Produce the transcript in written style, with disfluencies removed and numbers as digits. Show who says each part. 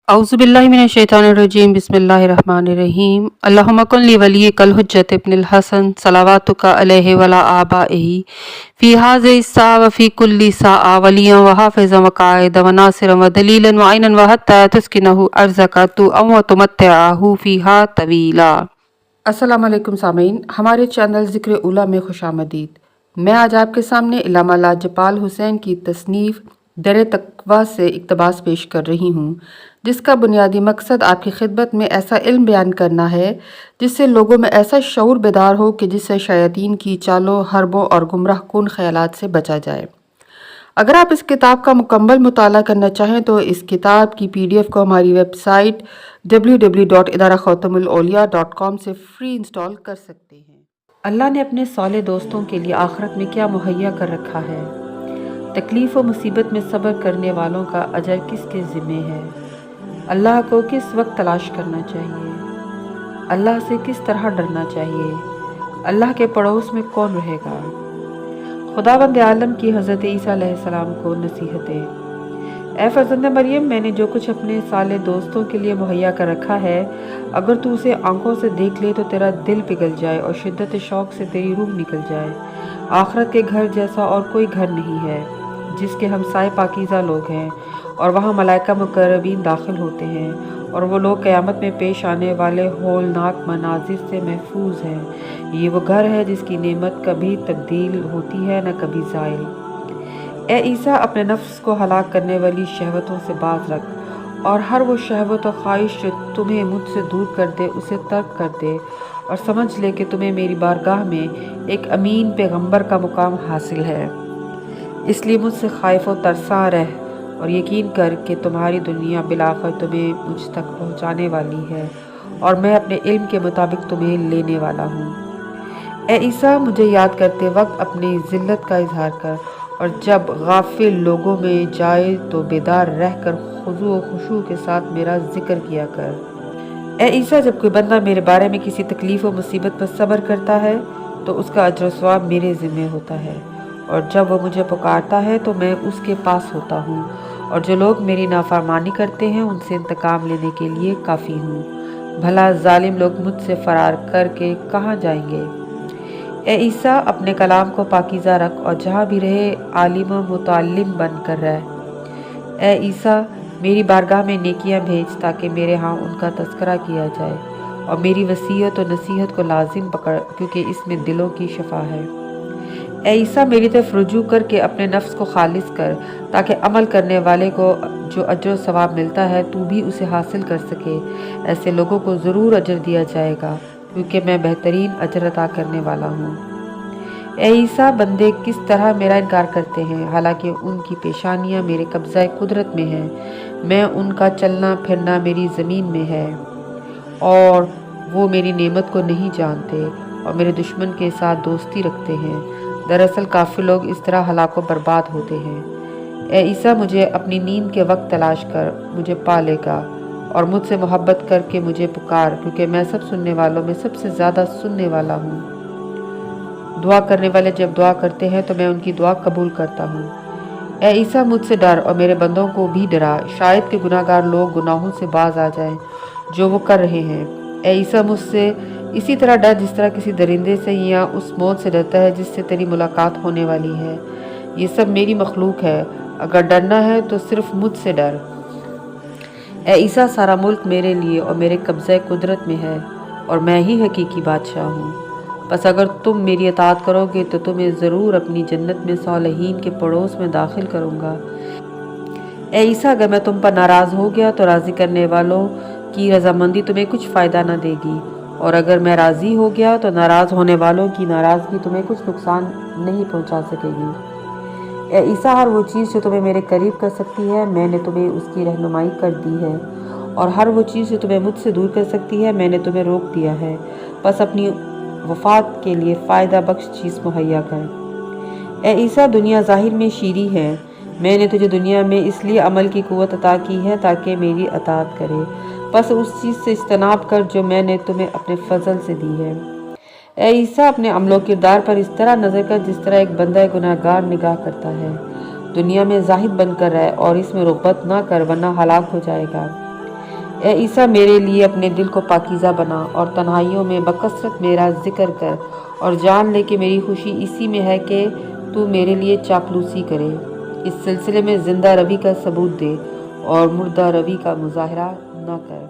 Speaker 1: औज़ुबिल्लाहि मिनश्शैतानिर्रजीम बिस्मिल्लाहिर्रहमानिर्रहीम अल्लाहुम्मा कुन ली वलिय्यिकल हुज्जत इब्निल हसन सलावातुका अलैहि वला आबाइही फ़ी हाज़िहि स्सा व फ़ी कुल्ली साआ वलिय्यन व हाफ़िज़न व क़ाइदन व नासिरन व दलीलन व ऐनन व हत्ता तुस्किनहु अर्ज़का तु व तुमत्तिअहु फ़ीहा तवीला। अस्सलाम वालेकुम सामीन, हमारे चैनल ज़िक्र उला में खुशामदीद। मैं आज आपके सामने इल्लामा लाजपाल हुसैन की तसनीफ़ दर तक़वा से इक़्तिबास पेश कर रही हूँ, जिसका बुनियादी मकसद आपकी खिदमत में ऐसा इल्म बयान करना है जिससे लोगों में ऐसा शऊर बेदार हो कि जिससे शयातीन की चालों, हरबों और गुमराह कुन ख़यालात से बचा जाए। अगर आप इस किताब का मुकम्मल मुताला करना चाहें तो इस किताब की PDF को हमारी वेबसाइट www.idarakhatamulawliya.com से फ्री इंस्टॉल कर सकते हैं। अल्लाह ने अपने साले दोस्तों के लिए आखिरत में क्या मुहैया कर रखा है? तकलीफ़ व मुसीबत में सब्र करने वालों का अजर किसके ज़िम्मे है? अल्लाह को किस वक्त तलाश करना चाहिए? अल्लाह से किस तरह डरना चाहिए? अल्लाह के पड़ोस में कौन रहेगा? खुदावंद आलम की हज़रत ईसा अलैहिस्सलाम को नसीहतें। ऐ फ़र्ज़ंद मरियम, मैंने जो कुछ अपने साले दोस्तों के लिए मुहैया कर रखा है, अगर तू उसे आंखों से देख ले तो तेरा दिल पिघल जाए और शिद्दत शौक़ से तेरी रूह निकल जाए। आखिरत के घर जैसा और कोई घर नहीं है जिसके हमसाए पाकीज़ा लोग हैं और वहाँ मलाइका मुकर्रबीन दाखिल होते हैं और वो लोग क़यामत में पेश आने वाले होलनाक मनाजिर से महफूज हैं। ये वो घर है जिसकी नेमत कभी तब्दील होती है न कभी ज़ाइल। ए ईसा, अपने नफ्स को हलाक करने वाली शहवतों से बाज रख और हर वो शहवत और ख्वाहिश जो तुम्हें मुझसे दूर कर दे उसे तर्क कर दे और समझ ले कि तुम्हें मेरी बारगाह में एक अमीन पैगंबर का मुकाम हासिल है। इसलिए मुझसे ख़ाइफ़ व तरसा रह और यकीन कर कि तुम्हारी दुनिया बिलाखिर तुम्हें मुझ तक पहुँचाने वाली है और मैं अपने इल्म के मुताबिक तुम्हें लेने वाला हूँ। ए ईसा, मुझे याद करते वक्त अपनी ज़िल्लत का इजहार कर और जब गाफिल लोगों में जाए तो बेदार रहकर खुज़ू व खुशू के साथ मेरा ज़िक्र किया कर। ए ईसा, जब कोई बंदा मेरे बारे में किसी तकलीफ़ व मुसीबत पर सब्र करता है तो उसका अज्र व सवाब मेरे ज़िम्मे होता है और जब वो मुझे पुकारता है तो मैं उसके पास होता हूँ और जो लोग मेरी नाफरमानी करते हैं उनसे इंतकाम लेने के लिए काफ़ी हूँ। भला जालिम लोग मुझसे फ़रार करके कहाँ जाएंगे? ए ईसा, अपने कलाम को पाकीज़ा रख और जहाँ भी रहे आलिम व मुतअल्लिम बन कर रह। ए ईसा, मेरी बारगाह में नेकियां भेज ताकि मेरे यहाँ उनका तज़किरा किया जाए और मेरी वसीयत और नसीहत को लाजिम पकड़ क्योंकि इसमें दिलों की शफा है। ए ईसा, मेरी तरफ रुजू करके अपने नफ्स को खालिस कर ताकि अमल करने वाले को जो अजर सवाब मिलता है तू भी उसे हासिल कर सके। ऐसे लोगों को ज़रूर अजर दिया जाएगा क्योंकि मैं बेहतरीन अजर अता करने वाला हूँ। ए ईसा, बंदे किस तरह मेरा इनकार करते हैं हालांकि उनकी पेशानियाँ मेरे कब्ज़ाए कुदरत में हैं। मैं उनका चलना फिरना मेरी ज़मीन में है और वो मेरी नेमत को नहीं जानते और मेरे दुश्मन के साथ दोस्ती रखते हैं। दरअसल काफ़ी लोग इस तरह हलाक व बर्बाद होते हैं। ए ईसा, मुझे अपनी नींद के वक्त तलाश कर, मुझे पा लेगा और मुझसे मोहब्बत करके मुझे पुकार क्योंकि मैं सब सुनने वालों में सबसे ज़्यादा सुनने वाला हूँ। दुआ करने वाले जब दुआ करते हैं तो मैं उनकी दुआ कबूल करता हूँ। ए ईसा, मुझसे डर और मेरे बंदों को भी डरा, शायद कि गुनाहगार लोग गुनाहों से बाज आ जाएं जो वो कर रहे हैं। ए ईसा, मुझसे इसी तरह डर जिस तरह किसी दरिंदे से या उस मौत से डरता है जिससे तेरी मुलाकात होने वाली है। ये सब मेरी मखलूक है, अगर डरना है तो सिर्फ मुझसे डर। ए ईसा, सारा मुल्क मेरे लिए और मेरे कब्ज़े कुदरत में है और मैं ही हकीकी बादशाह हूँ। बस अगर तुम मेरी अताअत करोगे तो तुम्हें ज़रूर अपनी जन्नत में सालिहीन के पड़ोस में दाखिल करूँगा। ए ईसा, अगर मैं तुम पर नाराज़ हो गया तो राज़ी करने वालों की रजामंदी तुम्हें कुछ फ़ायदा न देगी और अगर मैं राज़ी हो गया तो नाराज़ होने वालों की नाराज़गी तुम्हें कुछ नुकसान नहीं पहुंचा सकेगी। ए ईसा, हर वो चीज़ जो तुम्हें मेरे करीब कर सकती है मैंने तुम्हें उसकी रहनुमाई कर दी है और हर वो चीज़ जो तुम्हें मुझसे दूर कर सकती है मैंने तुम्हें रोक दिया है। बस अपनी वफ़ात के लिए फ़ायदा बख्श चीज़ मुहैया कर। ए ईसा, दुनिया ज़ाहिर में शीरी है, मैंने तुझे दुनिया में इसलिए अमल की क़ुव्वत अता की है ताकि मेरी अताअत करे। बस उस चीज़ से इज्तनाब कर जो मैंने तुम्हें अपने फजल से दी है। ए ईसा, अपने अमलो किरदार पर इस तरह नज़र कर जिस तरह एक बंदा गुनाहगार निगाह करता है। दुनिया में जाहिद बनकर रह और इसमें रुग़बत ना कर वरना हलाक हो जाएगा। اے عیسیٰ میرے لیے اپنے دل کو پاکیزہ بنا اور تنہائیوں میں بکثرت میرا ذکر کر، اور جان لے کہ میری خوشی اسی میں ہے کہ تو میرے لیے چاپلوسی کرے۔ اس سلسلے میں زندہ روی کا ثبوت دے اور مردہ روی کا مظاہرہ نہ کر۔